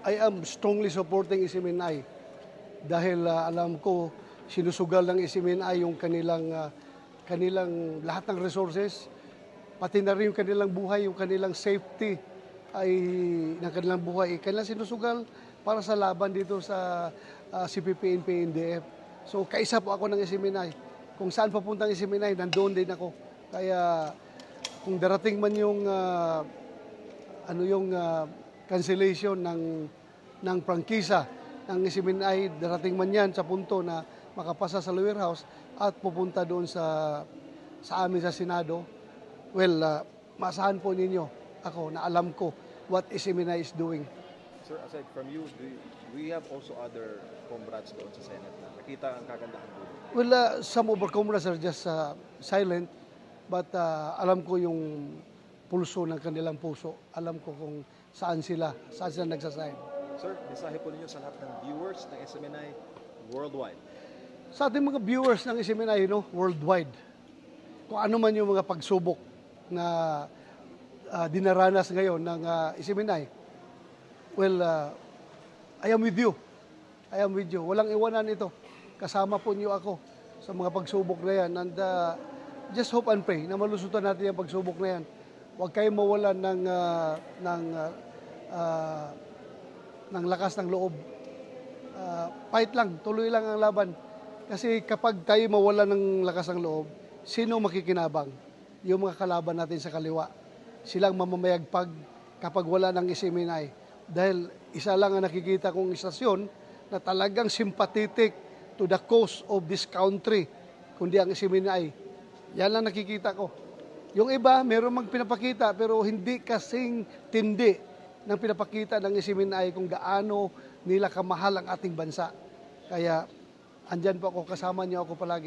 I am strongly supporting SMNI dahil alam ko sinusugal ng SMNI yung kanilang lahat ng resources, pati na rin yung kanilang buhay, yung kanilang safety ay ng kanilang buhay, kanilang sinusugal para sa laban dito sa CPP, NPA, NDF. So kaisa po ako ng SMNI. Kung saan papuntang SMNI, nandoon din ako. Kaya kung darating man yung cancellation ng prangkisa ng SMNI, darating man yan sa punto na makapasa sa lower house at pupunta doon sa amin sa Senado, well, maasahan po ninyo ako na alam ko what SMNI is doing. Sir, aside from you, we have also other comrades doon sa Senate na nakita ang kagandahan doon? Well, some of our comrades are just silent, but alam ko yung pulso ng kanilang puso. Alam ko kung saan sila nagsasign. Sir, mensahe po ninyo sa lahat ng viewers ng SMNI worldwide. Sa ating mga viewers ng SMNI, worldwide, kung ano man yung mga pagsubok na dinaranas ngayon ng SMNI, well, I am with you. I am with you. Walang iwanan ito. Kasama po niyo ako sa mga pagsubok na yan. And just hope and pray na malusutan natin yung pagsubok na yan. Huwag kayong mawalan ng lakas ng loob. Fight lang, tuloy lang ang laban. Kasi kapag tayo mawalan ng lakas ng loob, sino makikinabang? Yung mga kalaban natin sa kaliwa. Silang mamamayagpag kapag wala ng SMNI. Dahil isa lang ang nakikita kong istasyon na talagang sympathetic to the cause of this country, kundi ang SMNI. Yan lang nakikita ko. Yung iba, meron mang pinapakita pero hindi kasing tindi ng pinapakita ng SMNI kung gaano nila kamahal ang ating bansa. Kaya andyan po ako, kasama niyo ako palagi.